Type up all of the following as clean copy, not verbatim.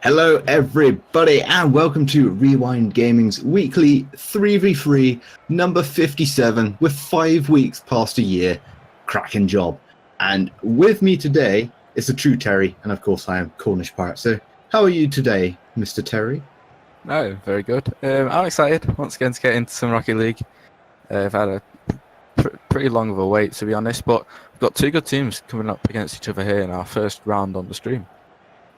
Hello, everybody, and welcome to Rewind Gaming's weekly 3v3 number 57 with 5 weeks past a year. Cracking job. And with me today is the true Terry, and of course I am Cornish Pirate. So, how are you today, Mr. Terry? No, very good. I'm excited once again to get into some Rocket League. I've had a pretty long of a wait, to be honest, but we've got two good teams coming up against each other here in our first round on the stream.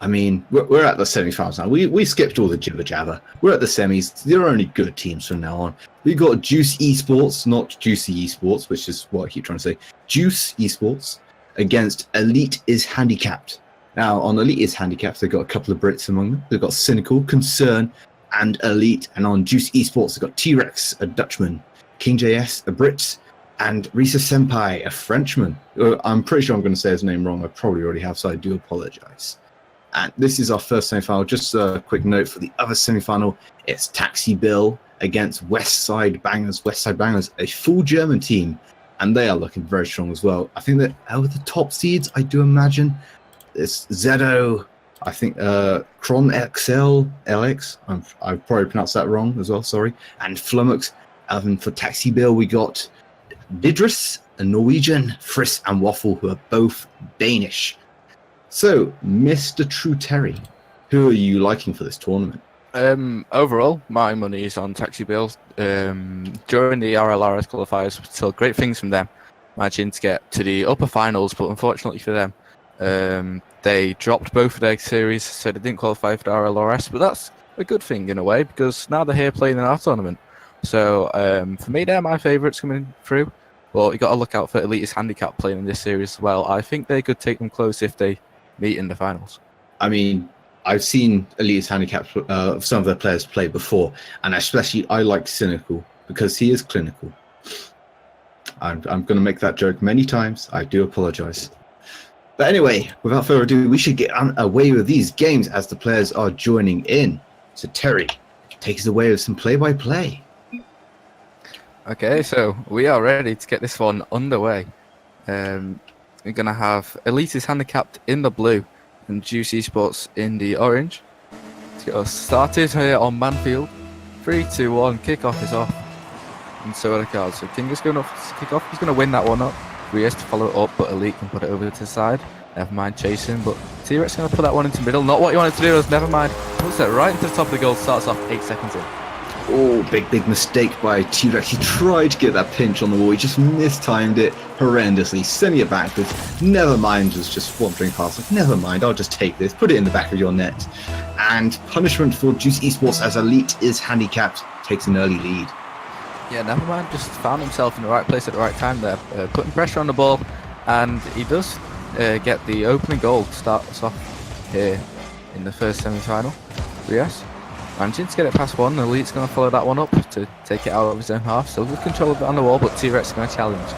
I mean, we're at the semi-finals now. We skipped all the jibber-jabber. We're at the semis. There are only good teams from now on. We've got Juice Esports, not Juicy Esports, which is what I keep trying to say. Juice Esports against Elite is Handicapped. Now, on Elite is Handicapped, they've got a couple of Brits among them. They've got Cynical, Concern, and Elite. And on Juice Esports, they've got T-Rex, a Dutchman, King JS, a Brit, and Risa Senpai, a Frenchman. I'm pretty sure I'm going to say his name wrong. I probably already have, so I do apologize. And this is our first semi-final. Just a quick note for the other semi-final. It's Taxi Bill against Westside Bangers. Westside Bangers, a full German team, and they are looking very strong as well. I think that out of the top seeds, I do imagine, it's Zedo, I think Kron XL, LX, I've probably pronounced that wrong as well, sorry, and Flummox. For Taxi Bill, we got Didris, a Norwegian, Friss and Waffle, who are both Danish. So, Mr. True Terry, who are you liking for this tournament? Overall, my money is on Taxi Bill. During the RLRS qualifiers, we saw great things from them, managing to get to the upper finals, but unfortunately for them, they dropped both of their series, so they didn't qualify for the RLRS, but that's a good thing in a way, because now they're here playing in our tournament. So, for me, they're my favourites coming through, but you got to look out for Elite's Handicap playing in this series as well. I think they could take them close if they meet in the finals. I mean, I've seen Elite's Handicap, some of their players play before, and especially I like Cynical because he is clinical. I'm going to make that joke many times. I do apologize. But anyway, without further ado, we should get away with these games as the players are joining in. So Terry, take us away with some play-by-play. Okay, so we are ready to get this one underway. We're going to have Elite is Handicapped in the blue and Juice Esports in the orange. Let's get us started here on Manfield. 3, 2, 1, kickoff is off. And so are the cards. So King is going off to kick off. He's going to win that one up. Rias to follow it up, but Elite can put it over to the side. Never mind chasing, but T-Rex is going to put that one into the middle. Not what you wanted to do, never mind. Puts it right into the top of the goal, starts off 8 seconds in. Oh, big mistake by T-Rex. He tried to get that pinch on the wall. He just mistimed it horrendously, sending it backwards. Never mind, was just wandering past. Like, never mind, I'll just take this, put it in the back of your net. And punishment for Juice Esports as Elite is Handicapped takes an early lead. Yeah, never mind, just found himself in the right place at the right time there, putting pressure on the ball, and he does get the opening goal to start us off here in the first semi-final. Rias managing to get it past one. Elite's going to follow that one up to take it out of his own half. Still good control of it on the wall, but T-Rex is going to challenge.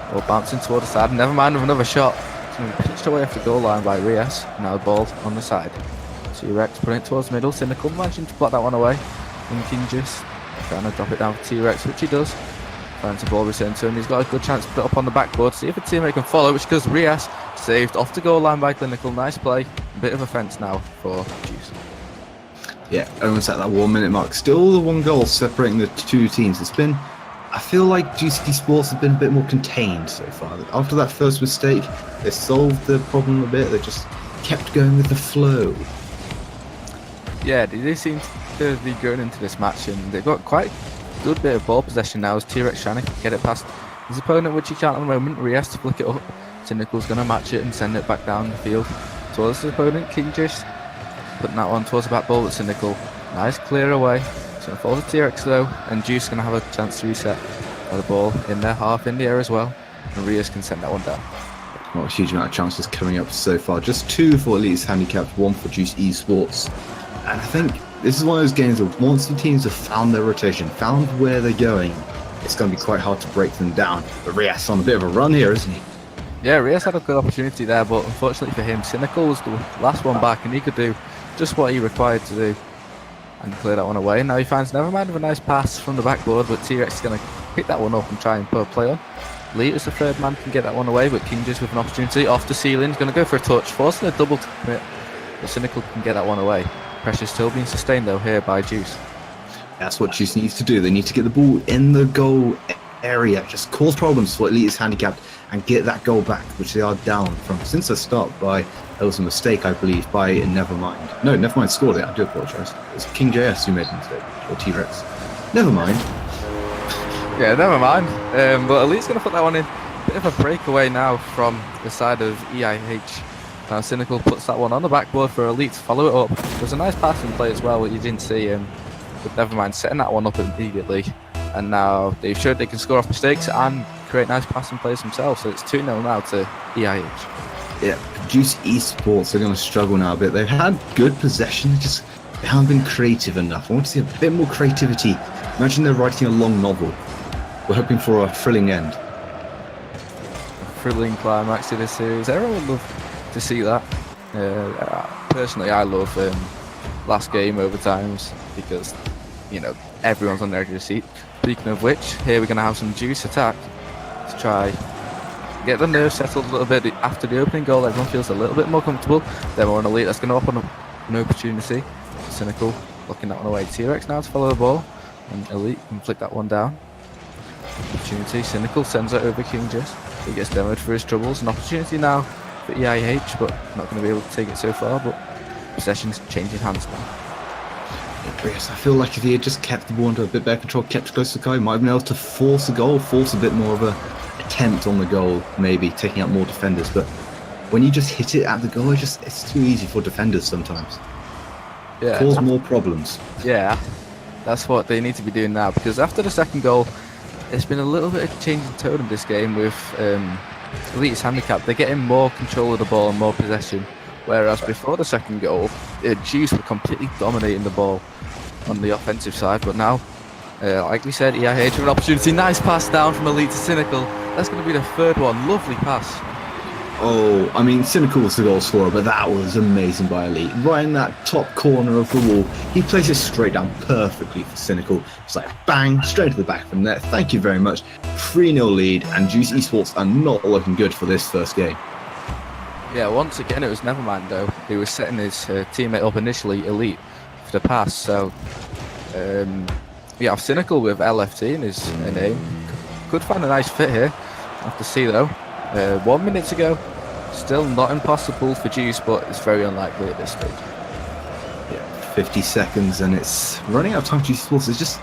Ball bouncing toward the side. Never mind with another shot. It's going to be pitched away off the goal line by Rias. Now the ball on the side. T-Rex putting it towards the middle. Cynical managing to block that one away. Thinking just trying to drop it down for T-Rex, which he does. Finds the ball returned to him. He's got a good chance to put it up on the backboard. See if a teammate can follow, which does. Rias saved off the goal line by Clinical. Nice play. A bit of offence now for Juice. Yeah, almost at that 1 minute mark. Still the one goal separating the two teams. It's been, I feel like GCT Sports have been a bit more contained so far. After that first mistake, they solved the problem a bit. They just kept going with the flow. Yeah, they do seem to be going into this match, and they've got quite a good bit of ball possession now as T-Rex trying to get it past his opponent, which he can't at the moment. Rias to flick it up. Cynical's going to match it and send it back down the field towards his opponent. King just putting that one towards the back ball with Cynical. Nice clear away. It's going to fall to T-Rex though, and Juice going to have a chance to reset the ball in their half in the air as well. And Rias can send that one down. Not a huge amount of chances coming up so far. Just 2 for Elite's Handicapped, 1 for Juice Esports. And I think this is one of those games that once the teams have found their rotation, found where they're going, it's going to be quite hard to break them down. But Rias on a bit of a run here, isn't he? Yeah, Rias had a good opportunity there, but unfortunately for him, Cynical was the last one back, and he could do just what he required to do and clear that one away. Now he finds Nevermind with a nice pass from the backboard, but T-Rex is going to pick that one up and try and put a play on. Lee as the third man can get that one away, but King just with an opportunity off the ceiling, is going to go for a touch, forcing a double commit, but Cynical can get that one away. Pressure's still being sustained though here by Juice. That's what Juice needs to do. They need to get the ball in the goal area, just cause problems for Elite is handicapped and get that goal back, which they are down from since the start by, it was a mistake, I believe, by Nevermind. No, Nevermind scored it. I do apologise. It was King JS who made the mistake, or T-Rex. Never mind. Yeah, never mind. But Elite's going to put that one in. Bit of a breakaway now from the side of EIH. Now Cynical puts that one on the backboard for Elite to follow it up. There's a nice passing play as well, what you didn't see, with Nevermind setting that one up immediately. And now they've showed they can score off mistakes and create nice passing plays themselves. So it's 2-0 now to EIH. Yeah, Juice Esports are going to struggle now a bit. They've had good possession, they haven't been creative enough. I want to see a bit more creativity. Imagine they're writing a long novel. We're hoping for a thrilling end. Thrilling climax to this series. Everyone would love to see that. Personally, I love last game overtimes because, everyone's on their edge of the seat. Speaking of which, here we're going to have some Juice attack to try get the nerves settled a little bit. After the opening goal, everyone feels a little bit more comfortable. Then we're on Elite. That's going to open up an opportunity. Cynical looking that one away. T-Rex now to follow the ball, and Elite can flick that one down. Opportunity. Cynical sends it over King Jess. He gets demoed for his troubles. An opportunity now for EIH, but not going to be able to take it so far. But possession's changing hands now. Yes, I feel like if he had just kept the ball under a bit better control, kept it close to the goal, he might have been able to force a goal, force a bit more of a attempt on the goal, maybe taking out more defenders. But when you just hit it at the goal, it's too easy for defenders sometimes. Yeah, cause more problems. Yeah, that's what they need to be doing now, because after the second goal, it's been a little bit of change in tone in this game with Elite's handicap. They're getting more control of the ball and more possession, whereas before the second goal, Juice were completely dominating the ball on the offensive side. But now, like we said, EIH with an opportunity. Nice pass down from Elite to Cynical. That's going to be the third one. Lovely pass. Oh, I mean, Cynical was the goal scorer, but that was amazing by Elite. Right in that top corner of the wall, he plays it straight down perfectly for Cynical. It's like bang, straight to the back from there. Thank you very much. 3-0 lead, and Juice Esports are not looking good for this first game. Yeah, once again, it was Nevermind, though. He was setting his teammate up initially, Elite, for the pass. So, we have Cynical with LFT in his name. Could find a nice fit here. Have to see, though. 1 minute to go. Still not impossible for Juice, but it's very unlikely at this stage. Yeah, 50 seconds, and it's running out of time. Juice Esports is just...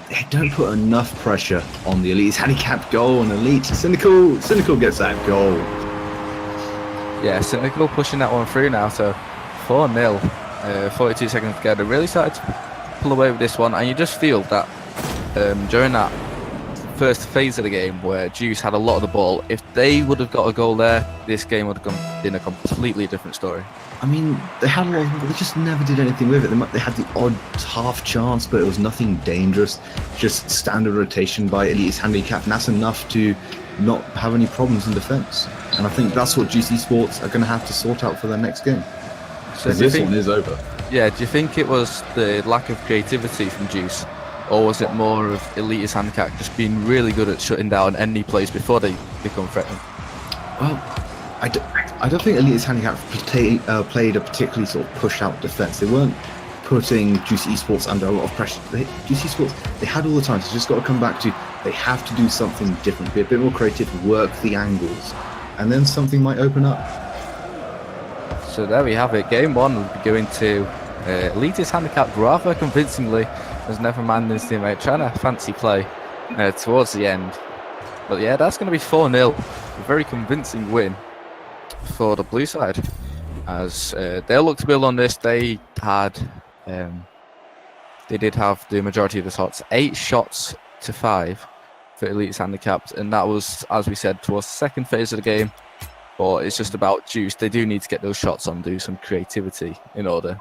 they don't put enough pressure on the Elite's handicapped goal, and Elite. Cynical gets that goal. Yeah, Cynical pushing that one through now, so 4-0, 42 seconds to go. They really started to pull away with this one, and you just feel that during that first phase of the game where Juice had a lot of the ball, if they would have got a goal there, this game would have been a completely different story. I mean, they had a lot of the ball, they just never did anything with it. They had the odd half chance, but it was nothing dangerous, just standard rotation by Elite's handicap, and that's enough to not have any problems in defence. And I think that's what Juice Esports are going to have to sort out for their next game. So this one is over. Yeah, do you think it was the lack of creativity from Juice, or was it more of Elite's handicap just being really good at shutting down any plays before they become threatening? Well, I don't think Elite's handicap played a particularly sort of push-out defence. They weren't putting Juice Esports under a lot of pressure. Juice Esports, they had all the time, so just got to come back to, they have to do something different, be a bit more creative, work the angles, and then something might open up. So there we have it. Game one will be going to Elite's handicapped rather convincingly, as Nevermind and his teammate trying to fancy play towards the end. But yeah, that's going to be 4-0. A very convincing win for the blue side, as they'll look to build on this. They did have the majority of the shots, 8 shots to 5 for Elite's handicapped, and that was, as we said, towards the second phase of the game. But it's just about Juice. They do need to get those shots on, do some creativity in order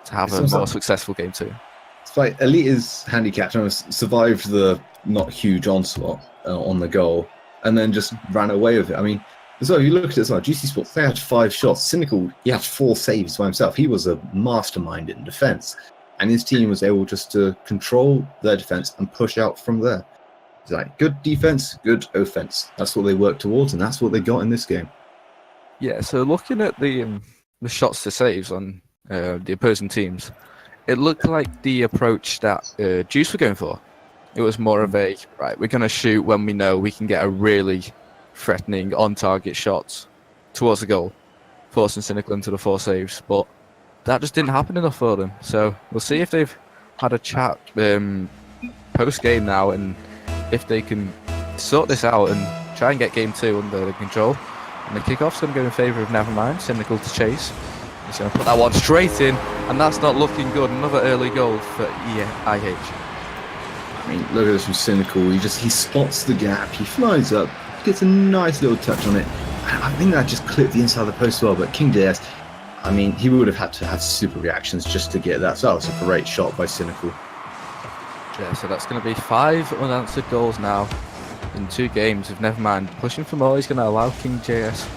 to have a more successful game too. It's like Elite is handicapped and survived the not huge onslaught on the goal, and then just ran away with it. I mean, so if you look at it as well, Juice Esports, they had 5 shots. Cynical, he had 4 saves by himself. He was a mastermind in defence, and his team was able just to control their defence and push out from there. It's like good defence, good offence. That's what they worked towards, and that's what they got in this game. Yeah, so looking at the shots to saves on the opposing teams, it looked like the approach that Juice were going for. It was more of a, right, we're going to shoot when we know we can get a really threatening on-target shot towards the goal, forcing Cynical into the 4 saves. But that just didn't happen enough for them. So we'll see if they've had a chat post-game now and if they can sort this out and try and get game 2 under control. And the kickoff's going to go in favour of Nevermind. Cynical to chase. He's going to put that one straight in, and that's not looking good. Another early goal for IH. I mean, look at this from Cynical. He spots the gap. He flies up, gets a nice little touch on it. I think that just clipped the inside of the post well. But King JS, I mean, he would have had to have super reactions just to get that. So that was a great shot by Cynical. Yeah, so that's going to be 5 unanswered goals now in 2 games. With Nevermind pushing for more, he's going to allow King JS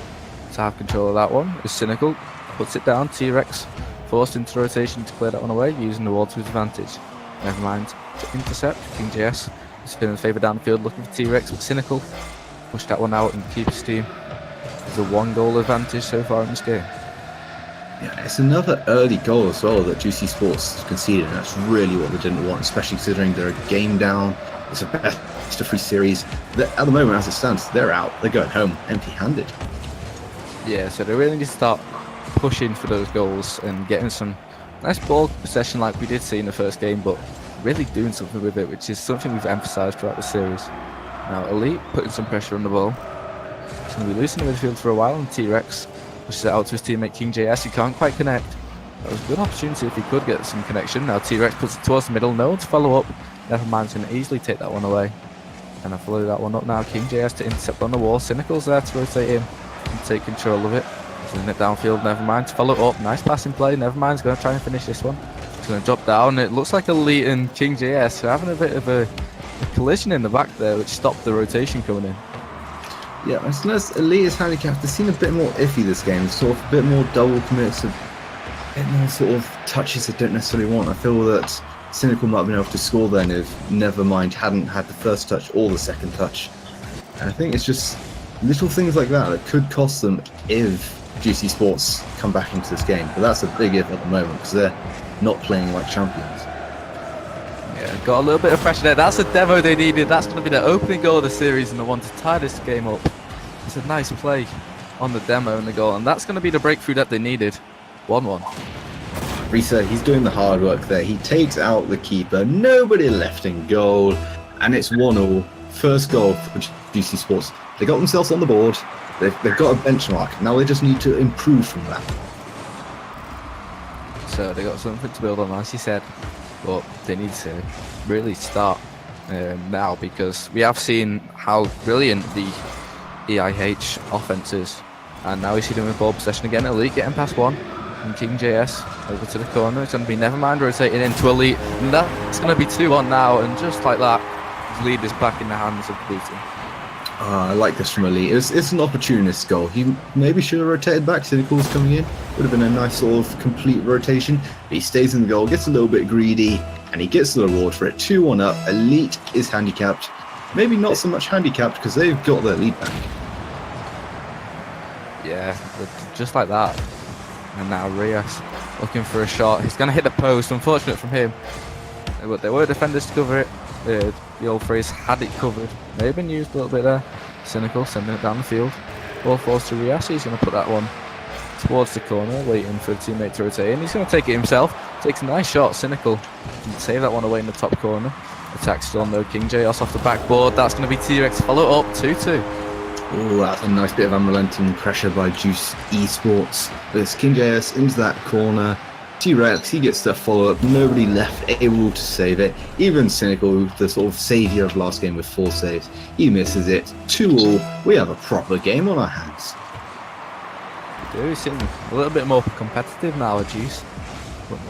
to have control of that one. As Cynical puts it down, T-Rex forced into rotation to clear that one away, using the wall to his advantage. Nevermind to intercept. King JS is feeling the favour down the field, looking for T-Rex, but Cynical pushed that one out and keeps team. There's a 1-goal advantage so far in this game. Yeah, it's another early goal as well that Juicy Sports conceded, and that's really what they didn't want, especially considering they're a game down. It's a best of 3 series. At the moment, as it stands, they're out. They're going home empty-handed. Yeah, so they really need to start pushing for those goals and getting some nice ball possession like we did see in the first game, but really doing something with it, which is something we've emphasised throughout the series. Now, Elite putting some pressure on the ball. He's going to be loose in the midfield for a while, and T-Rex pushes it out to his teammate King JS. He can't quite connect. That was a good opportunity if he could get some connection. Now T-Rex puts it towards the middle. No one to follow up. Nevermind's going to easily take that one away. And I follow that one up now. King JS to intercept on the wall. Cynical's there to rotate in and take control of it. Sending it downfield. Nevermind to follow up. Nice passing play. Nevermind's going to try and finish this one. He's going to drop down. It looks like Elite and King JS are having a bit of a collision in the back there, which stopped the rotation coming in. Yeah, as soon as Elite is handicapped, they seem a bit more iffy this game. Sort of a bit more double commits, a bit more sort of touches they don't necessarily want. I feel that Cynical might have been able to score then if Nevermind hadn't had the first touch or the second touch. And I think it's just little things like that could cost them if Juicy Sports come back into this game. But that's a big if at the moment because they're not playing like champions. Yeah, got a little bit of pressure there. That's the demo they needed. That's going to be the opening goal of the series and the one to tie this game up. It's a nice play on the demo and the goal, and that's going to be the breakthrough that they needed. 1-1. Risa, he's doing the hard work there. He takes out the keeper. Nobody left in goal, and it's 1-1. First goal for Juicy Sports. They got themselves on the board. They've got a benchmark. Now they just need to improve from that. So they got something to build on, as you said. But they need to really start now because we have seen how brilliant the EIH offense is. And now we see them with ball possession again. Elite getting past one. And King JS over to the corner. It's going to be Nevermind rotating into Elite. And that's going to be 2-1 now. And just like that, his lead is back in the hands of the blue team. I like this from Elite. It's an opportunist goal. He maybe should have rotated back. Cynical's coming in. Would have been a nice sort of complete rotation. But he stays in the goal, gets a little bit greedy, and he gets the reward for it. 2-1 up. Elite is handicapped. Maybe not so much handicapped because they've got their lead back. Yeah, just like that. And now Rios looking for a shot. He's going to hit the post. Unfortunate from him. But there were defenders to cover it. The old phrase, had it covered. May have been used a little bit there. Cynical sending it down the field. Ball falls to Rios. He's going to put that one towards the corner, waiting for a teammate to rotate in. He's going to take it himself. Takes a nice shot. Cynical can save that one away in the top corner. Attack still on though. King JS off the backboard. That's going to be T-Rex. Follow up 2-2. Oh, that's a nice bit of unrelenting pressure by Juice Esports. There's King JS into that corner. T-Rex, he gets the follow-up. Nobody left able to save it. Even Cynical, the sort of saviour of last game with 4 saves, he misses it. 2-2. We have a proper game on our hands. We do seem a little bit more competitive now at Juice.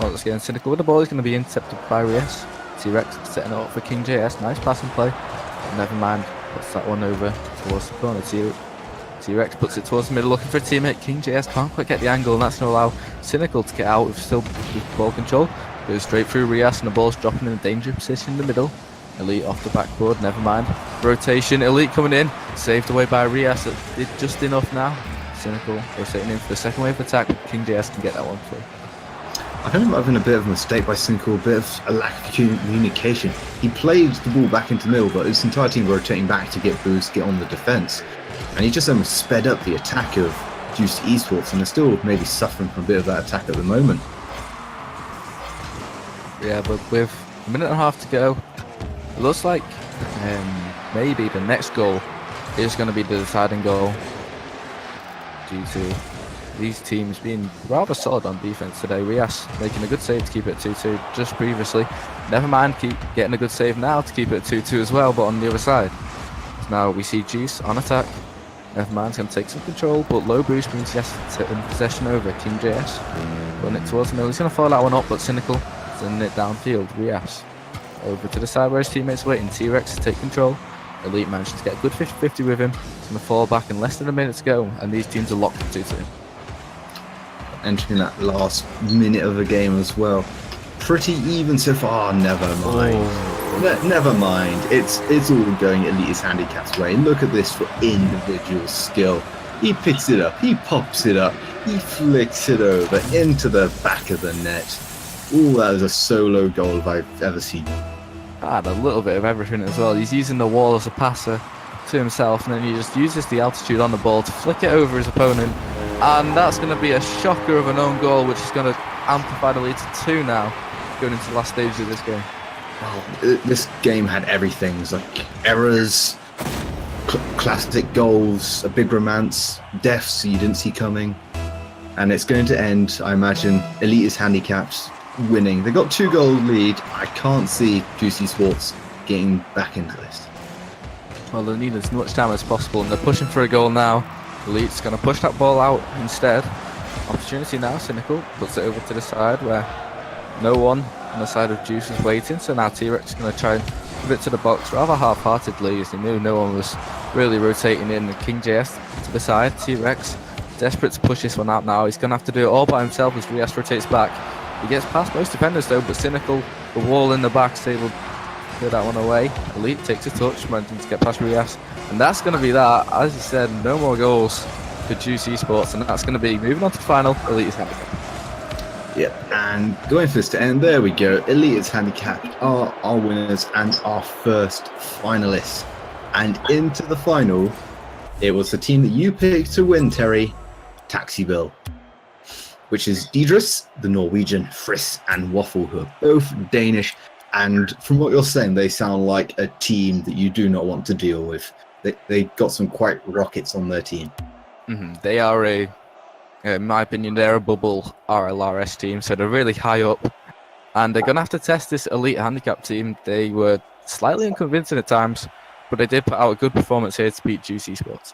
Once again, Cynical with the ball is going to be intercepted by Rios. T-Rex setting it up for King JS. Nice passing play. Nevermind puts that one over towards the corner. T-Rex puts it towards the middle, looking for a teammate. King JS can't quite get the angle, and that's going to allow Cynical to get out with ball control. Goes straight through Rios, and the ball's dropping in a dangerous position in the middle. Elite off the backboard, Nevermind. Rotation, Elite coming in, saved away by Rios. It did just enough now. Cynical rotating in for the second wave attack. King JS can get that one through. I think it might have been a bit of a mistake by Cynical, a bit of a lack of communication. He played the ball back into middle, but his entire team rotating back to get boost, get on the defense. And he just almost sped up the attack of Juice Esports, and they're still maybe suffering from a bit of that attack at the moment. Yeah, but with a minute and a half to go, it looks like maybe the next goal is going to be the deciding goal, due to these teams being rather solid on defense today. Rias making a good save to keep it 2-2 just previously. Never mind, keep getting a good save now to keep it 2-2 as well, but on the other side. So now we see Juice on attack. Nevermind's going to take some control, but low boost means he has to take possession over King JS. Run it towards him. He's going to follow that one up, but Cynical sending it downfield. Rias over to the side where his teammates waiting. T-Rex to take control. Elite manages to get a good 50-50 with him. He's going to fall back in less than a minute to go, and these teams are locked at 2-2. Entering that last minute of the game as well. Pretty even so far. Never mind. Never mind. It's all going Elite's Handicap's way. Look at this for individual skill. He picks it up. He pops it up. He flicks it over into the back of the net. Ooh, that is a solo goal if I've ever seen. Had a little bit of everything as well. He's using the wall as a passer to himself, and then he just uses the altitude on the ball to flick it over his opponent. And that's going to be a shocker of an own goal, which is going to amplify the lead to 2 now, going into the last stage of this game. Wow, this game had everything. It was like errors, classic goals, a big romance, deaths you didn't see coming. And it's going to end, I imagine, Elite is handicapped, winning. They got 2-goal lead. I can't see Juicy Sports getting back into this. Well, they need as much time as possible, and they're pushing for a goal now. Elite's going to push that ball out instead. Opportunity now, Cynical puts it over to the side where no one on the side of Juice is waiting. So now T-Rex is going to try and give it to the box rather half-heartedly, as he knew no one was really rotating in. King JS to the side. T-Rex desperate to push this one out now. He's going to have to do it all by himself as Rias rotates back. He gets past most defenders though, but Cynical, the wall in the back, is able to clear that one away. Elite takes a touch, managing to get past Rias. And that's going to be that. As you said, no more goals for Juice Esports, and that's going to be moving on to the final. Elite is handicapped. Yep, and going for this to end, there we go. Elite is handicapped are our winners and our first finalists. And into the final, it was the team that you picked to win, Terry, Taxi Bill, which is Deidris, the Norwegian, Friss and Waffle, who are both Danish. And from what you're saying, they sound like a team that you do not want to deal with. They got some quite rockets on their team. They are in my opinion, they're a bubble RLRS team, so they're really high up. And they're going to have to test this Elite handicap team. They were slightly unconvincing at times, but they did put out a good performance here to beat Juice Esports.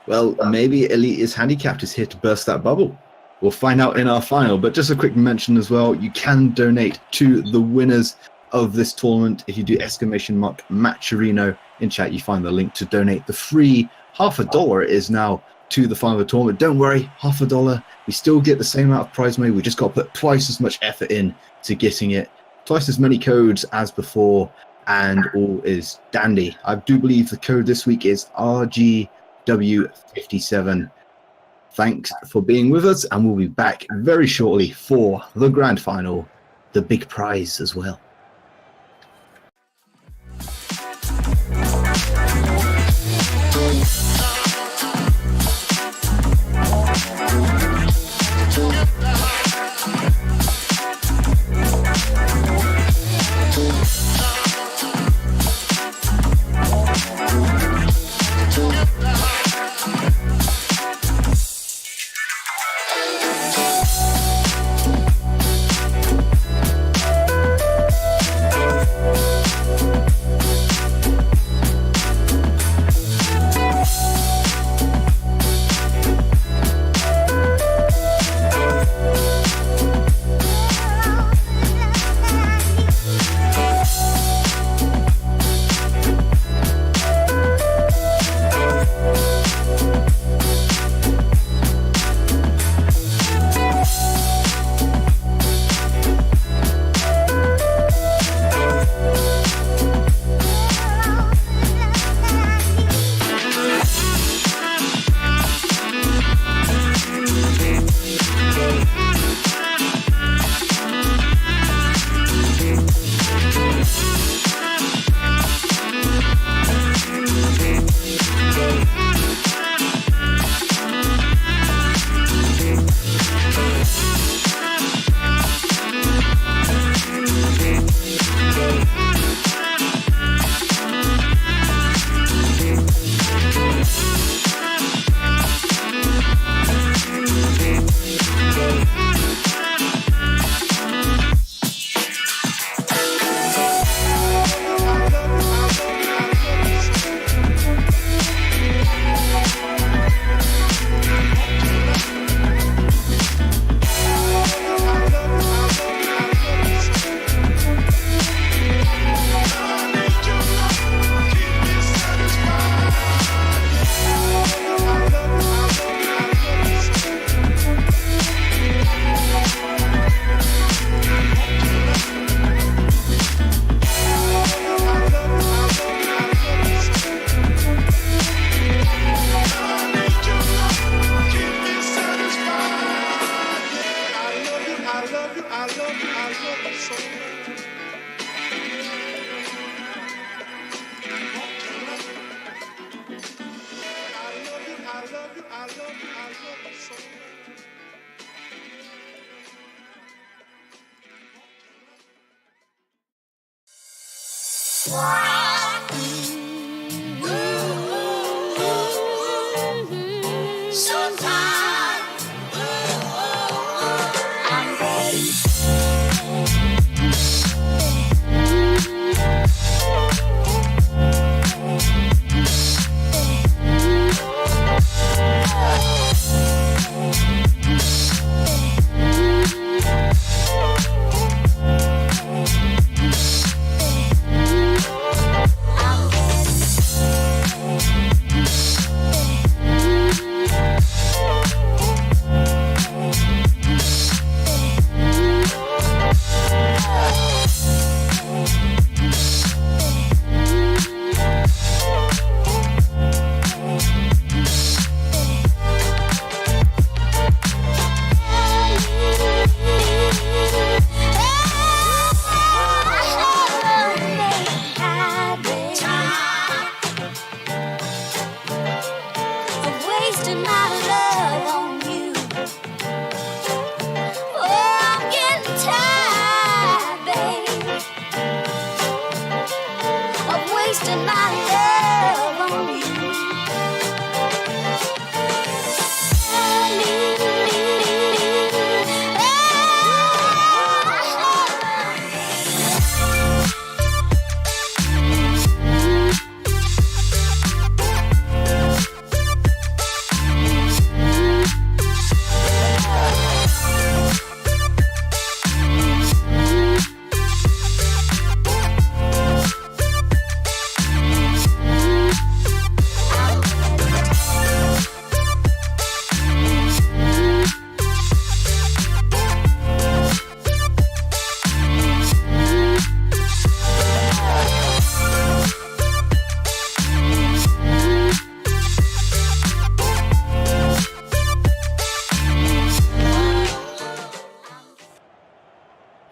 Well, maybe Elite is handicapped is here to burst that bubble. We'll find out in our final. But just a quick mention as well, you can donate to the winners of this tournament. If you do !Matcherino in chat, you find the link to donate. The free $50 is now to the final of the tournament. Don't worry, $50. We still get the same amount of prize money. We just got to put twice as much effort in to getting it. Twice as many codes as before, and all is dandy. I do believe the code this week is RGW57. Thanks for being with us, and we'll be back very shortly for the grand final, the big prize as well.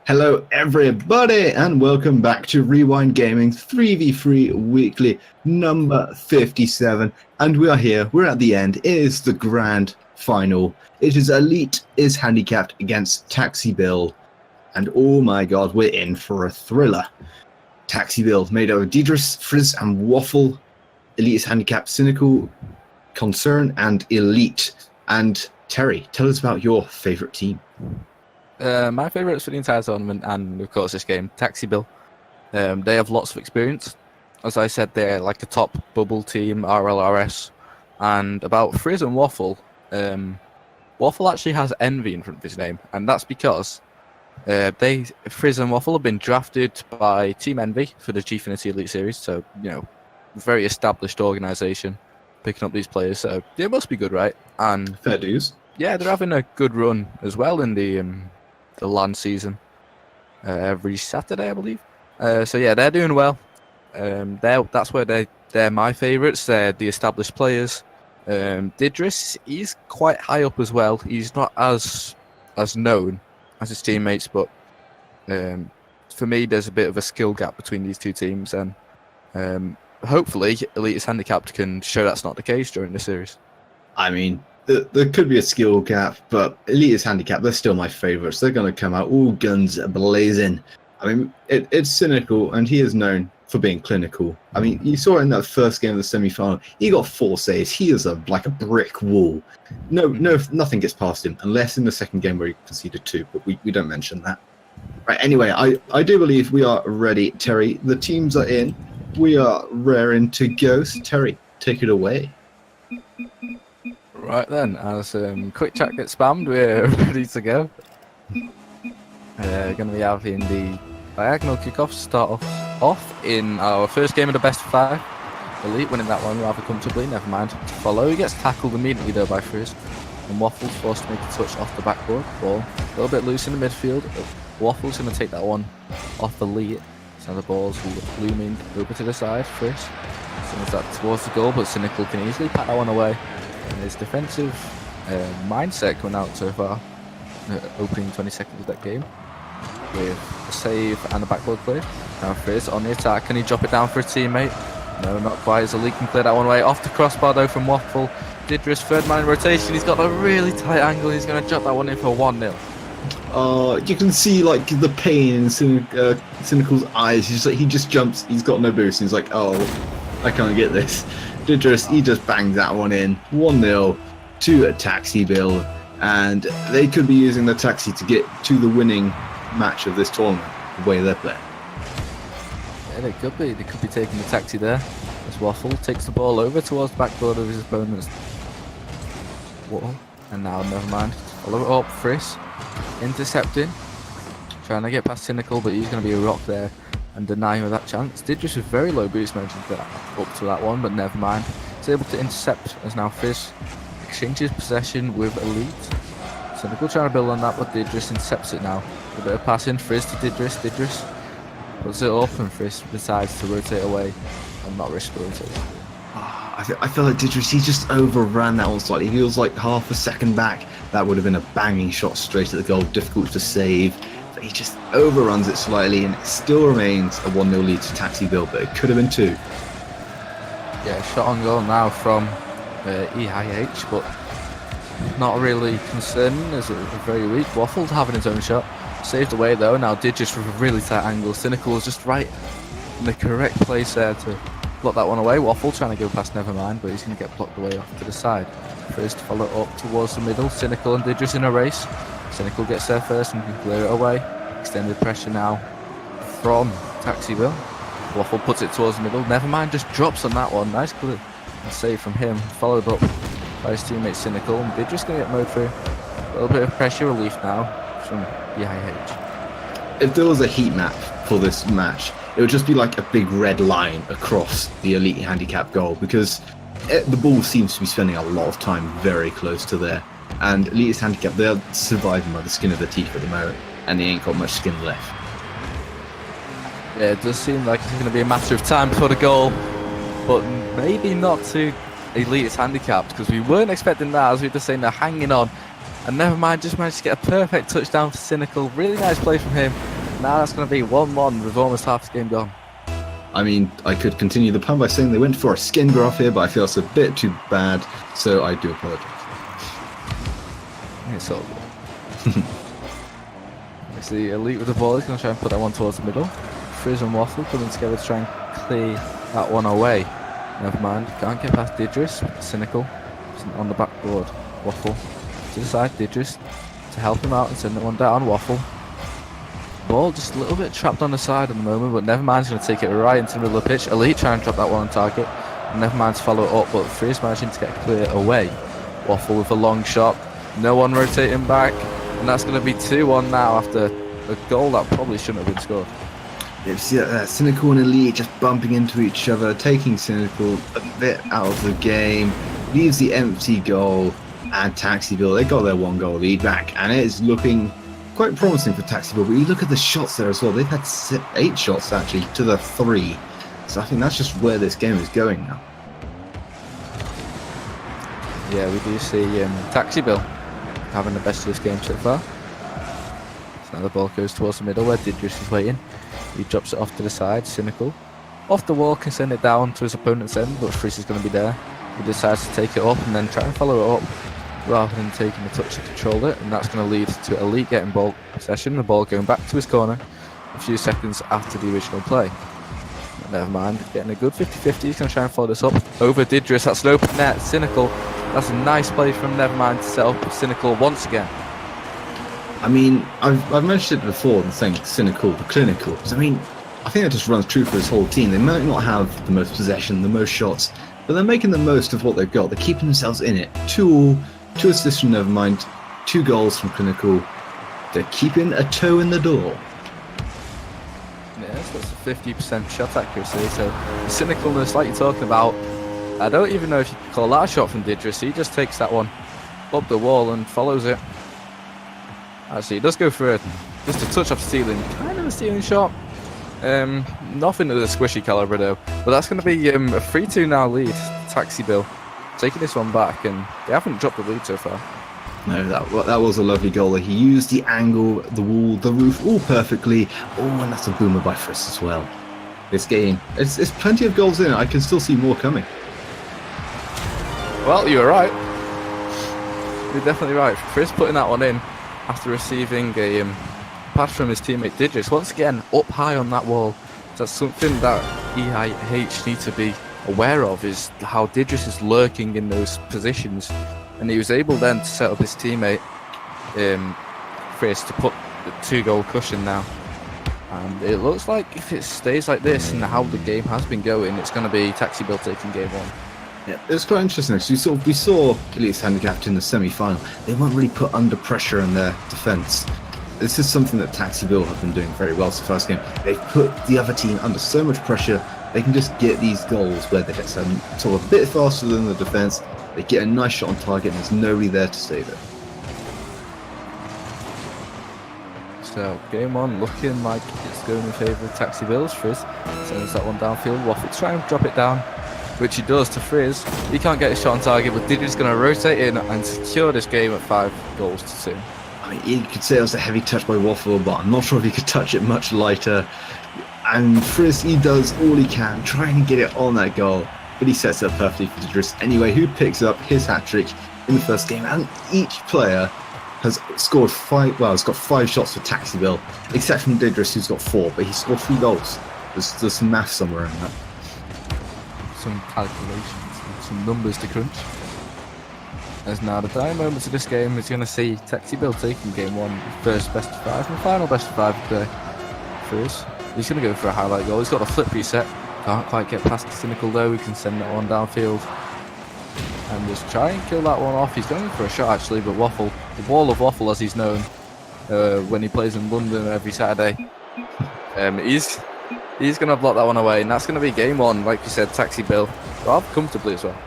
Hello everybody and welcome back to Rewind Gaming 3v3 Weekly number 57, and we are here, we're at the end. It is the grand final. It is Elite is handicapped against Taxi Bill, and oh my god, we're in for a thriller. Taxi Bill made out of Deidris, Frizz and Waffle. Elite is handicapped Cynical, Concern and Elite. And Terry, tell us about your favourite team. My favourites for the entire tournament and, of course, this game, Taxi Bill. They have lots of experience. As I said, they're like the top bubble team, RLRS. And about Frizz and Waffle, Waffle actually has Envy in front of his name. And that's because Frizz and Waffle have been drafted by Team Envy for the Gfinity Elite Series. So, you know, very established organisation picking up these players. So they must be good, right? And fair dues. Yeah, they're having a good run as well in the LAN season every Saturday, I believe. So yeah, they're doing well. That's where they're my favourites. They're the established players. Deidris, he's quite high up as well. He's not as known as his teammates, but for me, there's a bit of a skill gap between these two teams, and hopefully, Elite's handicapped can show that's not the case during the series. I mean, there could be a skill gap, but Elite is handicapped. They're still my favourites. They're going to come out all guns blazing. I mean, it's Cynical, and he is known for being clinical. I mean, you saw it in that first game of the semi-final. He got 4 saves. He is like a brick wall. Nothing gets past him, unless in the second game where he conceded 2, but we don't mention that. Right, anyway, I do believe we are ready, Terry. The teams are in. We are raring to go. So, Terry, take it away. Right then, as quick chat gets spammed, we're ready to go. Going to be having the diagonal kickoff start off in our first game of the best of 5. Elite winning that one rather comfortably, never mind. To follow, he gets tackled immediately though by Frizz, and Waffle's forced to make a touch off the backboard. Ball a little bit loose in the midfield. Waffle's going to take that one off the lead. So the ball's looming over to the side. Frizz sends that towards the goal, but Cynical can easily pat that one away. And his defensive mindset coming out so far, opening 20 seconds of that game, with a save and a backboard clear. Now Frizz on the attack, can he drop it down for a teammate? No, not quite, as Elite can clear that one away. Off the crossbar though from Waffle, Didris, third man in rotation. He's got a really tight angle. He's going to drop that one in for 1-0. You can see like the pain in Cynical's eyes. He just jumps. He's got no boost. And he's like, oh, I can't get this. Didris, he just bangs that one in. 1-0 to a Taxi Bill, and they could be using the Taxi to get to the winning match of this tournament. The way they're playing. Yeah, they could be. They could be taking the Taxi there. As Waffle takes the ball over towards the backboard of his opponent's wall, and now never mind. Follow it up, Friss. Intercepting, trying to get past Cynical, but he's going to be a rock there and deny him that chance. Didris with very low boost mentioned that up to that one, but never mind. He's able to intercept as now Fizz exchanges possession with Elite. Cynical trying to build on that, but Didris intercepts it now. A bit of passing, Frizz to Didris. Didris puts it up, and Frizz decides to rotate away and not risk rotating. I feel like Didris, he just overran that one slightly. He was like half a second back. That would have been a banging shot straight at the goal, difficult to save. But he just overruns it slightly, and it still remains a 1-0 lead to Taxi Bill, but it could have been 2. Yeah, shot on goal now from EIH, but not really concerning as it was very weak. Waffle having his own shot. Saved away though. Now Didris with a really tight angle. Cynical is just right in the correct place there to block that one away. Waffle trying to go past Nevermind, but he's going to get blocked away off to the side. First to follow up towards the middle. Cynical and Didris in a race. Cynical gets there first and can clear it away. Extended pressure now from Taxi Bill. Waffle puts it towards the middle. Nevermind just drops on that one. Nice clear and save from him. Followed up by his teammate Cynical. And Didris going to get mowed through. A little bit of pressure relief now from EIH. If there was a heat map for this match, it would just be like a big red line across the Elite handicap goal, because the ball seems to be spending a lot of time very close to there. And Elite's handicap, they're surviving by the skin of their teeth at the moment, and they ain't got much skin left. Yeah, it does seem like it's going to be a matter of time before the goal, but maybe not to Elite's handicapped, because we weren't expecting that, as we were just saying, they're hanging on. And Nevermind just managed to get a perfect touchdown for Cynical. Really nice play from him. Now that's going to be 1-1 with almost half the game gone. I mean, I could continue the pun by saying they went for a skin graph here, but I feel it's a bit too bad, so I do apologise. It's all good. We see Elite with the ball. He's going to try and put that one towards the middle. Frizz and Waffle coming together to try and clear that one away. Nevermind, can't get past Didris. Cynical on the backboard. Waffle to the side. Didris to help him out and send that one down. Waffle. Ball just a little bit trapped on the side at the moment, but Nevermind's going to take it right into the middle of the pitch. Elite trying to drop that one on target. Nevermind to follow it up, but Frizz managing to get clear away. Waffle with a long shot. No one rotating back, and that's going to be 2-1 now after a goal that probably shouldn't have been scored. Yeah, you see that Cynical and Elite just bumping into each other, taking Cynical a bit out of the game, leaves the empty goal, and Taxi Bill, they got their 1-goal lead back, and it is looking quite promising for Taxi Bill. But you look at the shots there as well, they've had 8 shots actually to the 3, so I think that's just where this game is going now. Yeah, we do see Taxi Bill having the best of this game so far. So now the ball goes towards the middle where Didris is waiting. He drops it off to the side. Cynical off the wall can send it down to his opponent's end, but Frizz is going to be there. He decides to take it up and then try and follow it up rather than taking the touch to control it, and that's going to lead to Elite getting ball possession, the ball going back to his corner a few seconds after the original play. But never mind, getting a good 50-50. He's going to try and follow this up over Didris. That's an open net. Cynical. That's a nice play from Nevermind to set up Cynical once again. I mean, I've mentioned it before, the thing, Cynical, the clinical. I mean, I think that just runs true for his whole team. They might not have the most possession, the most shots, but they're making the most of what they've got. They're keeping themselves in it. 2 assists from Nevermind, 2 goals from Clinical. They're keeping a toe in the door. Yes, that's a 50% shot accuracy. So the cynicalness, like you're talking about, I don't even know if you could call that a shot from Didris. He just takes that one up the wall and follows it. Actually, it does go for just a touch off the ceiling, kind of a ceiling shot. Nothing of the squishy caliber though. But that's going to be a 3-2 now lead. Taxi Bill taking this one back, and they haven't dropped the lead so far. No, that was a lovely goal. He used the angle, the wall, the roof, all perfectly. Oh, and that's a boomer by Friss as well. This game, it's plenty of goals in it. I can still see more coming. Well, you were right. You're definitely right. Frizz putting that one in after receiving a pass from his teammate Digis. Once again, up high on that wall. That's something that EIH need to be aware of, is how Digis is lurking in those positions. And he was able then to set up his teammate Frizz to put the 2-goal cushion now. And it looks like if it stays like this and how the game has been going, it's going to be Taxi Bill taking game 1. Yeah, it was quite interesting. We saw Elite's handicapped in the semi-final. They weren't really put under pressure in their defence. This is something that Taxi Bill have been doing very well since the first game. They've put the other team under so much pressure, they can just get these goals where they get sort of a bit faster than the defence. They get a nice shot on target and there's nobody there to save it. So game 1 looking like it's going in favour of Taxi Bills. Frizz sends that one downfield. Waffle try and drop it down, which he does to Frizz. He can't get his shot on target, but Didi's going to rotate in and secure this game at 5-2. I mean, you could say it was a heavy touch by Waffle, but I'm not sure if he could touch it much lighter. And Frizz, he does all he can, trying to get it on that goal, but he sets it up perfectly for Didris anyway, who picks up his hat-trick in the first game. And each player has scored 5, well, has got 5 shots for Taxi Bill, except from Didris, who's got 4, but he scored 3 goals. There's some math somewhere in that. Some calculations, some numbers to crunch. As now the dying moments of this game is going to see Taxi Bill taking game 1, first best of 5 and final best of 5 of the day. Frizz, he's going to go for a highlight goal. He's got a flip reset. Can't quite get past the Cynical though. He can send that one downfield and just try and kill that one off. He's going for a shot actually, but Waffle, the wall of Waffle as he's known when he plays in London every Saturday, he's going to block that one away, and that's going to be game 1, like you said, Taxi Bill, rather comfortably as well.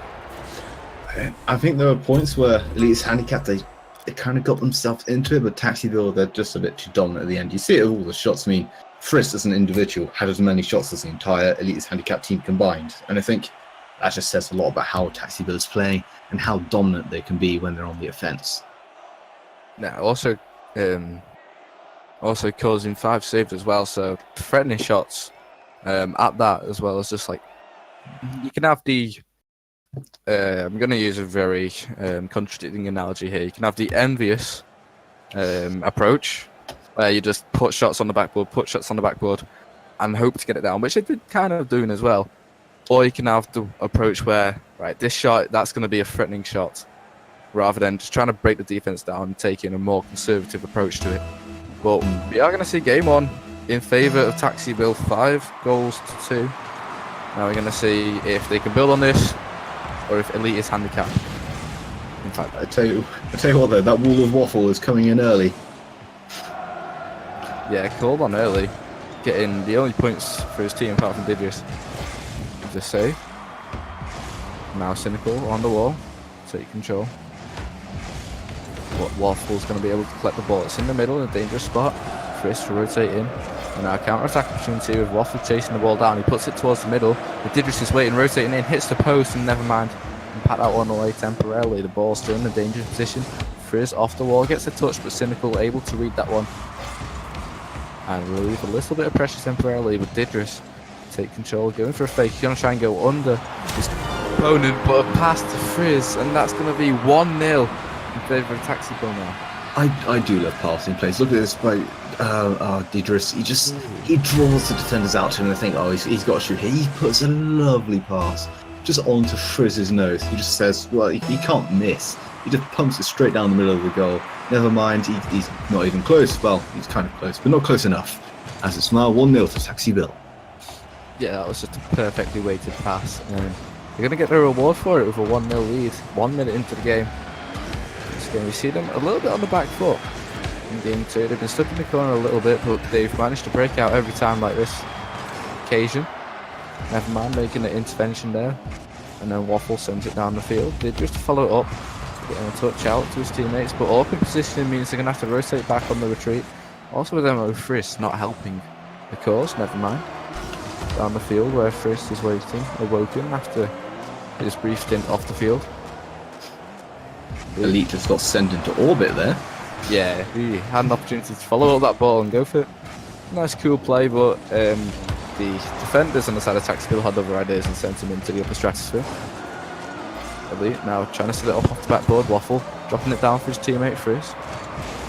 I think there were points where Elite's handicapped, they kind of got themselves into it, but Taxi Bill, they're just a bit too dominant at the end. You see it with all the shots. I mean, Frizz as an individual had as many shots as the entire Elite's handicapped team combined, and I think that just says a lot about how Taxi Bill is playing and how dominant they can be when they're on the offense. Now, also causing 5 saves as well, so threatening shots at that, as well as just like, you can have the I'm going to use a very contradicting analogy here. You can have the envious approach, where you just put shots on the backboard, and hope to get it down, which they've been kind of doing as well. Or you can have the approach where, right, this shot, that's going to be a threatening shot, rather than just trying to break the defense down and taking a more conservative approach to it. But we are going to see game 1 in favour of Taxi Bill, 5-2. Now we're going to see if they can build on this, or if Elite is handicapped. In fact, I tell you what though, that wall of Waffle is coming in early. Yeah, called on early, getting the only points for his team apart from Didris. The save. Now Cynical on the wall, take control. But Waffle's going to be able to collect the ball. It's in the middle, in a dangerous spot. Frizz to rotate in. And now counter-attack opportunity with Waffle chasing the ball down. He puts it towards the middle. But Didris is waiting, rotating in, hits the post, and never mind. And pat that one away temporarily. The ball's still in a dangerous position. Frizz off the wall, gets a touch, but Cynical able to read that one. And relieve a little bit of pressure temporarily, but Didris take control, going for a fake. He's going to try and go under his opponent, but a pass to Frizz, and that's going to be 1-0 in favour of Taxi Bill now. I do love passing plays. Look at this by Didris. He draws the defenders out to him and they think, oh, he's got to shoot here. He puts a lovely pass just onto Frizz's nose. He just says, well, he can't miss. He just pumps it straight down the middle of the goal. Never mind, he's not even close. Well, he's kind of close, but not close enough. As it's now 1-0 to Taxi Bill. Yeah, that was just a perfectly weighted pass. They're going to get the reward for it with a 1-0 lead. 1 minute into the game. This game, we see them a little bit on the back foot in game 2. They've been stuck in the corner a little bit, but they've managed to break out every time like this occasion. Never mind making an intervention there. And then Waffle sends it down the field. They just follow it up, getting a touch out to his teammates, but open positioning means they're going to have to rotate back on the retreat. Also with them, Frizz not helping the cause, never mind. Down the field where Frizz is waiting, awoken after his brief stint off the field. Elite just got sent into orbit there. Yeah, he had an opportunity to follow up that ball and go for it. Nice cool play, but the defenders on the side of Taxi Bill had other ideas and sent him into the upper stratosphere. Elite now trying to set it up off the backboard. Waffle dropping it down for his teammate Frizz.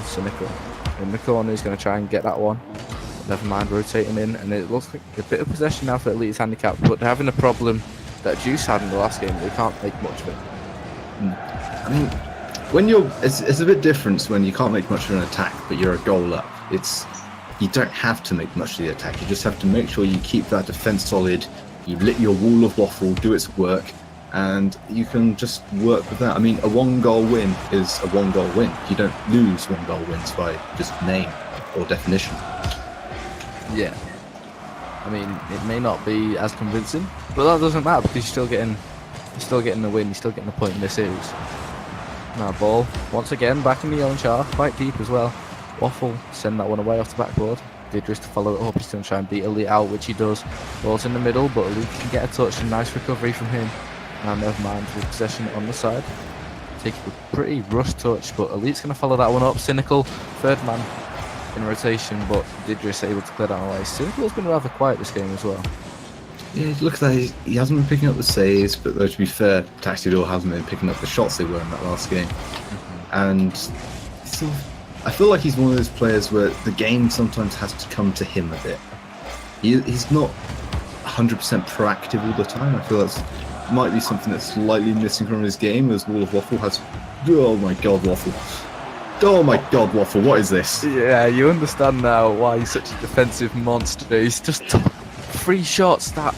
Cynical. In the corner, he's going to try and get that one. Never mind, rotating in, and it looks like a bit of possession now for Elite's handicap, but they're having a problem that Juice had in the last game. They can't make much of it. I mean, when it's a bit different when you can't make much of an attack, but you're a goal up. You don't have to make much of the attack. You just have to make sure you keep that defense solid. You let your wall of waffle do its work, and you can just work with that. I mean, a 1-goal win is a 1-goal win. You don't lose 1-goal wins by just name or definition. Yeah. I mean, it may not be as convincing, but that doesn't matter because you're still getting the win. You're still getting the point in this series. Now ball once again back in the orange half, quite deep as well. Waffle send that one away off the backboard. Didris to follow it up. He's going to try and beat Elite out, which he does. Ball's in the middle, but Elite can get a touch and nice recovery from him. And never mind with possession on the side. Take a pretty rushed touch, but Elite's going to follow that one up. Cynical, third man in rotation, but Didris able to clear that away. Cynical's been rather quiet this game as well. Yeah, look at that. He hasn't been picking up the saves, but though to be fair, Taxidor hasn't been picking up the shots they were in that last game. And I feel like he's one of those players where the game sometimes has to come to him a bit. He's not 100% proactive all the time. I feel that might be something that's slightly missing from his game, as Wall of Waffle has... Oh my god, Waffle. Oh my god, Waffle, what is this? Yeah, you understand now why he's such a defensive monster. He's just took 3 shots that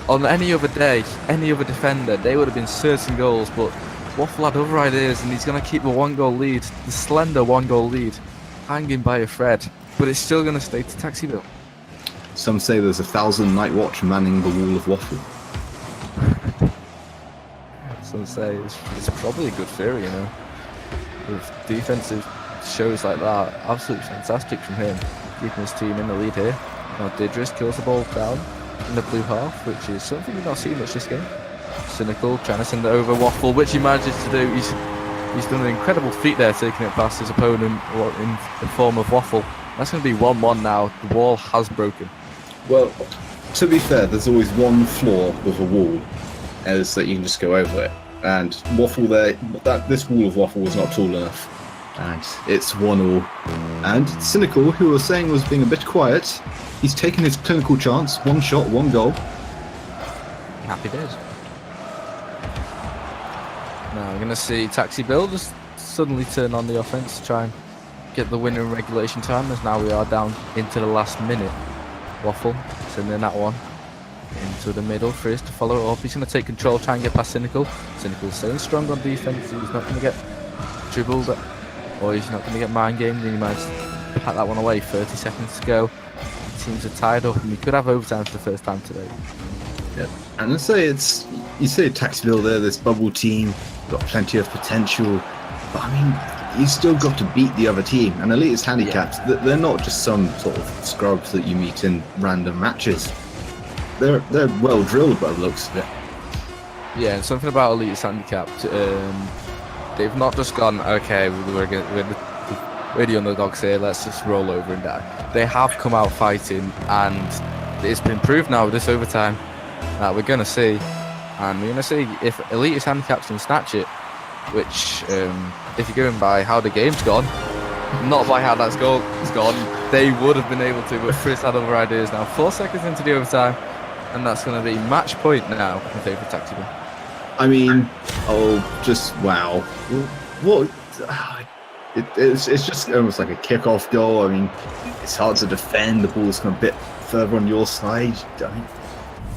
on any other day, any other defender, they would have been certain goals, but Waffle had other ideas, and he's going to keep the 1-goal lead, the slender 1-goal lead, hanging by a thread, but it's still going to stay to Taxiville. Some say there's 1,000 Night Watch manning the Wall of Waffle. Some say it's probably a good theory, you know. With defensive shows like that, absolutely fantastic from him, keeping his team in the lead here. Now Didris kills the ball down in the blue half, which is something you've not seen much this game. Cynical trying to send it over Waffle, which he manages to do. He's done an incredible feat there, taking it past his opponent in the form of Waffle. That's going to be 1-1 now. The wall has broken. Well, to be fair, there's always one flaw with a wall, is that you can just go over it. And Waffle there, this wall of Waffle was not tall enough. And it's 1-1. And Cynical, who was saying was being a bit quiet, he's taken his clinical chance. 1 shot, 1 goal. Happy days. Now we're going to see Taxi Bill just suddenly turn on the offense to try and get the win in regulation time, as now we are down into the last minute. Waffle sending that one into the middle. Frizz to follow it up. He's going to take control, try and get past Cynical. Cynical staying strong on defense. He's not going to get dribbled, or he's not going to get mind gamed. He might pat that one away. 30 seconds to go. Teams are tied up, and we could have overtime for the first time today. Yeah, and let's say you say Taxville there, this bubble team, got plenty of potential, but I mean, you still got to beat the other team. And Elite's handicaps, they're not just some sort of scrubs that you meet in random matches. They're well drilled by the looks of it. Yeah, and something about Elite's handicapped. They've not just gone, okay, we're the underdogs here, let's just roll over and die. They have come out fighting, and it's been proved now with this overtime that we're going to see. And we're going to see if Elite's handicaps can snatch it, which, if you're going by how the game's gone, not by how that's gone, they would have been able to, but Chris had other ideas now. 4 seconds into the overtime, and that's going to be match point now in favour of Taxible. I mean, just wow. What? It's just almost like a kick-off goal. I mean, it's hard to defend. The ball's come a bit further on your side. I mean,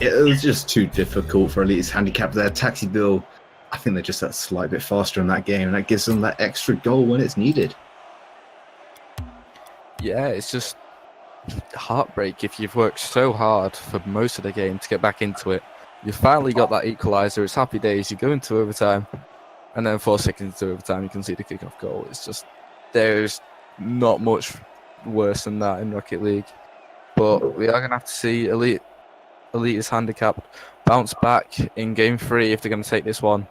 it was just too difficult for Elite's handicap there. Taxi Bill, I think they're just that slight bit faster in that game, and that gives them that extra goal when it's needed. Yeah, it's just heartbreak if you've worked so hard for most of the game to get back into it. You finally got that equaliser. It's happy days. You go into overtime, and then 4 seconds into overtime, you can see the kick-off goal. It's just, there's not much worse than that in Rocket League. But we are going to have to see Elite is handicapped bounce back in Game 3 if they're going to take this one.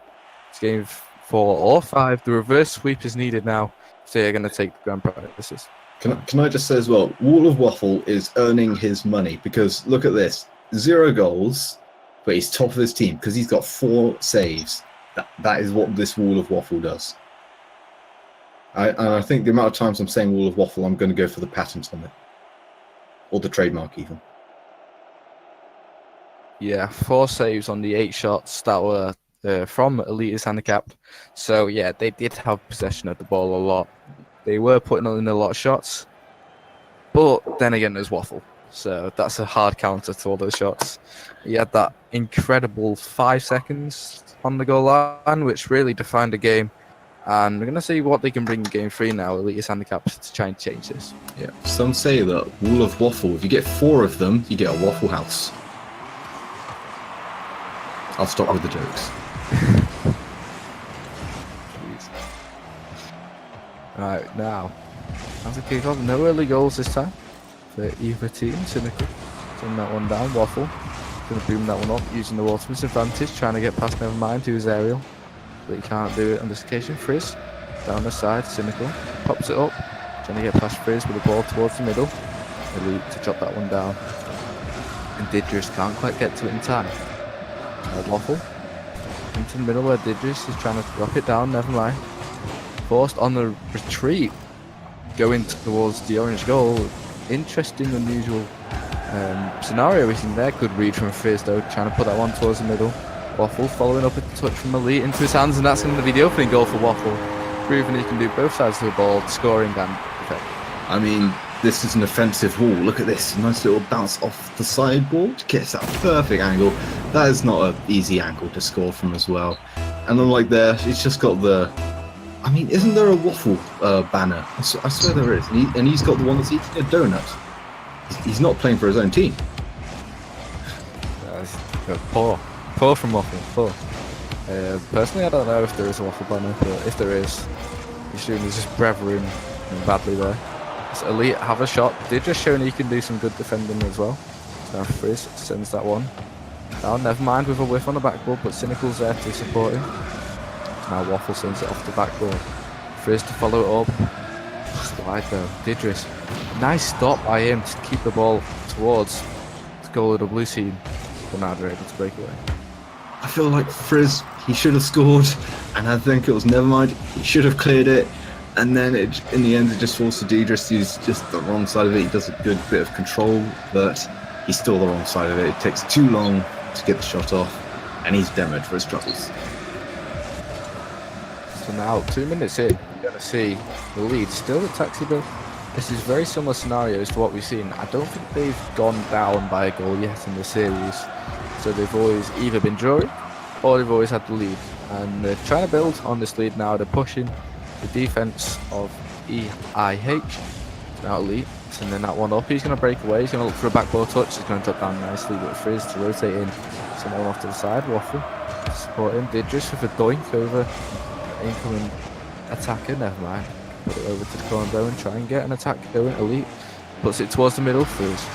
It's Game 4 or 5. The reverse sweep is needed now if they're going to take the grand prizes. Can I just say as well, Wall of Waffle is earning his money, because look at this. 0 goals, but he's top of his team because he's got 4 saves. That is what this Wall of Waffle does. I think the amount of times I'm saying Wall of Waffle, I'm going to go for the patent on it. Or the trademark, even. Yeah, 4 saves on the 8 shots that were from Elite's handicapped. So, yeah, they did have possession of the ball a lot. They were putting in a lot of shots. But then again, there's Waffle. So that's a hard counter to all those shots. He had that incredible 5 seconds on the goal line, which really defined the game. And we're going to see what they can bring in game 3 now, Elite's handicaps, to try and change this. Yeah, some say that Wall of Waffle, if you get 4 of them, you get a Waffle House. I'll stop with the jokes. Right, now, as a kick-off, no early goals this time for either team. Cynical, turn that one down. Waffle, going to boom that one up, using the Waterman's advantage, trying to get past Nevermind, who's aerial. But he can't do it on this occasion. Frizz, down the side, Cynical, pops it up, trying to get past Frizz with the ball towards the middle. Elite to chop that one down. And Didris can't quite get to it in time. Waffle into the middle where Didris is trying to drop it down, never mind. Forced on the retreat, going towards the orange goal. Interesting, unusual scenario we've seen there. Good read from Frizz though, trying to put that one towards the middle. Waffle following up a touch from Elite into his hands, and that's going to be the opening goal for Waffle, proving he can do both sides of the ball, scoring and defending. I mean, this is an offensive wall. Look at this. Nice little bounce off the sideboard. Gets that perfect angle. That is not an easy angle to score from as well. And unlike there, it's just got the... I mean, isn't there a Waffle banner? I swear there is. And he's got the one that's eating a donut. He's not playing for his own team. Poor from Waffle. Poor. Personally, I don't know if there is a Waffle banner, but if there is, he's doing just brethren badly there. So Elite have a shot. They're just showing he can do some good defending as well. So now Frizz sends that one down. Never mind with a whiff on the backboard, but Cynical's there to support him. Now Waffle sends it off the backboard. Frizz to follow it up. Slide though. Didris. Nice stop by him to keep the ball towards the goal of the blue team. But now they're able to break away. I feel like Frizz, he should have scored, and I think it was Nevermind. He should have cleared it, and then in the end it just falls to Didris. He's just the wrong side of it. He does a good bit of control, but he's still the wrong side of it. It takes too long to get the shot off, and he's demoed for his troubles. So now, 2 minutes in, you're going to see the lead still at Taxi Bill. This is very similar scenarios to what we've seen. I don't think they've gone down by a goal yet in the series. So they've always either been drawing or they've always had the lead. And they're trying to build on this lead now. They're pushing the defense of EIH. Now Elite, sending that one up. He's going to break away. He's going to look for a backboard touch. He's going to drop down nicely with Frizz to rotate in. Send that one off to the side. Waffle support him. Didris with a doink over incoming attacker. Never mind. Put it over to the corner though and try and get an attack going. Elite puts it towards the middle. Frizz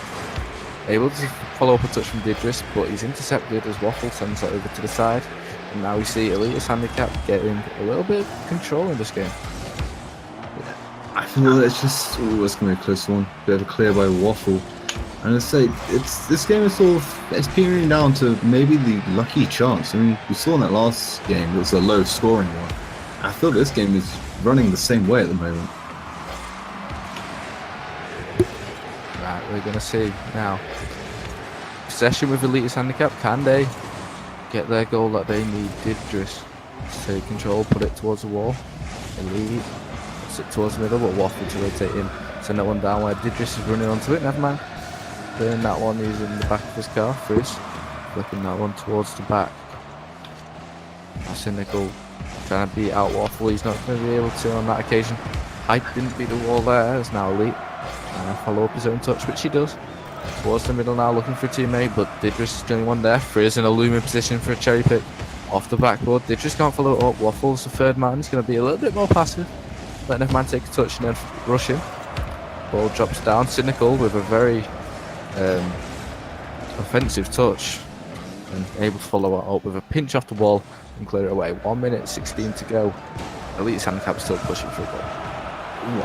able to follow up a touch from Didris, but he's intercepted as Waffle sends it over to the side. And now we see Elite's handicap getting a little bit of control in this game. I feel that it's just always going to be a close one. Bit of a clear by Waffle. And I say, this game is sort of, it's peering down to maybe the lucky chance. I mean, we saw in that last game, it was a low scoring one. I feel this game is running the same way at the moment. Right, we're going to see now. Possession with Elite's handicap. Can they get their goal that they need? Didris to take control, put it towards the wall. Elite puts it towards the middle, but Waffle to rotate in. Send that one down where Didris is running onto it. Never mind. Turn that one, he's in the back of his car. Frizz flicking that one towards the back. Cynical trying to beat out Waffle. He's not going to be able to on that occasion. Height didn't beat the wall there. It's now Elite. And follow up his own touch, which he does. Towards the middle now, looking for a teammate, but Didris is the only one there. Frizz in a looming position for a cherry pick. Off the backboard, Didris can't follow it up. Waffle's the third man. He's going to be a little bit more passive. Letting Nevermind take a touch and then rush him. Ball drops down. Cynical with a very offensive touch. And able to follow it up with a pinch off the wall and clear it away. 1 minute 16 to go. Elite's handicap still pushing for a goal.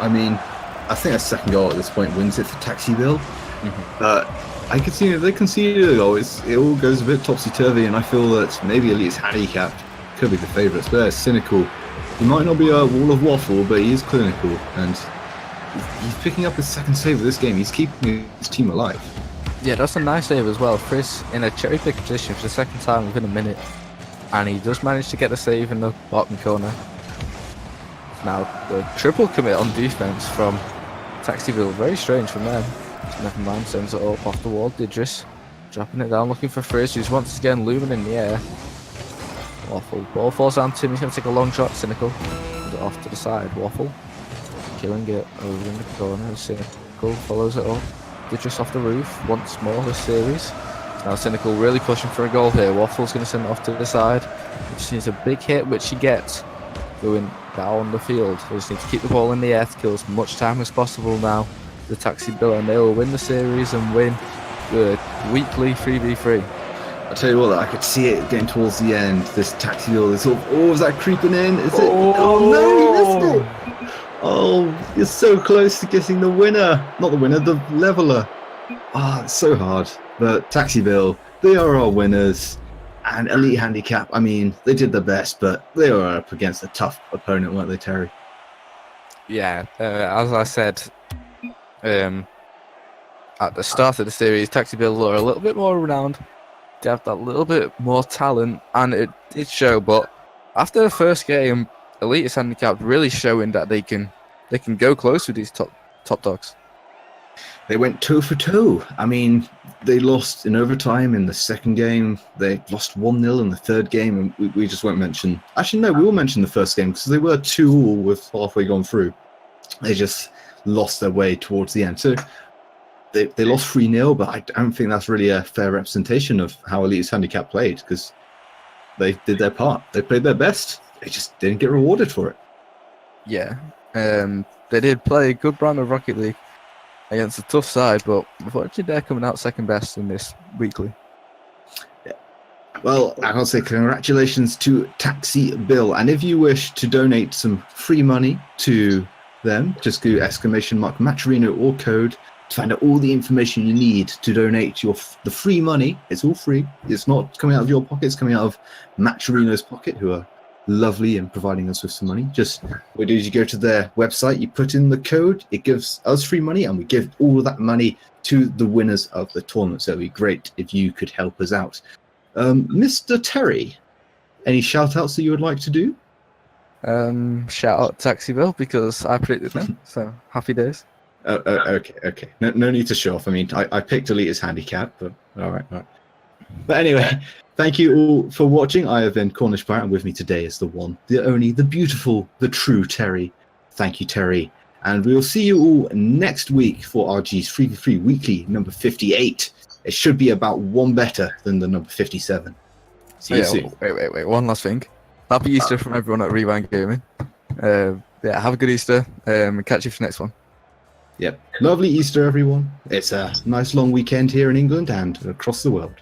I mean, I think a second goal at this point wins it for Taxi Bill. But I can see if they conceded a goal, it all goes a bit topsy-turvy, and I feel that maybe Elite's handicap could be the favourites. But Cynical, He might not be a wall of waffle, but he is clinical, and he's picking up his second save of this game. He's keeping his team alive. Yeah, that's a nice save as well. Frizz in a cherry pick position for the second time within a minute, and he does manage to get the save in the bottom corner. Now the triple commit on defense from Taxiville, very strange from them. Never mind, sends it up off the wall. Didris dropping it down, looking for Frizz, who's once again looming in the air. Waffle, ball falls down to him. He's going to take a long shot. Cynical, put it off to the side. Waffle, killing it over in the corner. Cynical follows it up. Didris off the roof once more this series. Now Cynical really pushing for a goal here. Waffle's going to send it off to the side. He just needs a big hit, which he gets going down the field. They just need to keep the ball in the air to kill as much time as possible now. The Taxi Bill, and they will win the series and win the weekly 3v3. I tell you what, I could see it getting towards the end. This Taxi Bill is sort of, is that creeping in? Is it? Oh no, he missed it! Oh, you're so close to getting the winner. Not the winner, the leveler. It's so hard. But Taxi Bill, they are our winners. And Elite Handicap, I mean, they did their best, but they were up against a tough opponent, weren't they, Terry? Yeah, as I said at the start of the series, Taxi Bill are a little bit more renowned. They have that little bit more talent, and it did show. But after the first game, Elite Handicap really showing that they can go close with these top dogs. They went toe for toe. I mean, they lost in overtime in the second game. They lost 1-0 in the third game, and we just won't mention. Actually, no, we will mention the first game because they were 2-2 with halfway gone through. They just lost their way towards the end. So they lost 3-0, but I don't think that's really a fair representation of how Elite's Handicap played because they did their part. They played their best. They just didn't get rewarded for it. Yeah, they did play a good brand of Rocket League against a tough side, but unfortunately they're coming out second best in this weekly. Yeah. Well, I want to say congratulations to Taxi Bill, and if you wish to donate some free money to them, just go !Matcherino or code to find out all the information you need to donate the free money. It's all free. It's not coming out of your pocket. It's coming out of Matcherino's pocket, who are lovely and providing us with some money. Just what you do is you go to their website, you put in the code, it gives us free money, and we give all of that money to the winners of the tournament. So it'd be great if you could help us out. Mr. Terry, any shout outs that you would like to do? Shout out Taxi Bill because I predicted them, so happy days. Okay. No need to show off. I mean, I picked Elite's Handicap, but all right. But anyway, thank you all for watching. I have been Cornish Pirate, and with me today is the one, the only, the beautiful, the true Terry. Thank you, Terry. And we will see you all next week for RG's 3v3 Weekly number 58. It should be about one better than the number 57. See you soon. Wait. One last thing. Happy Easter from everyone at Rewind Gaming. Have a good Easter. Catch you for the next one. Yep. Lovely Easter, everyone. It's a nice long weekend here in England and across the world.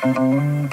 Bye.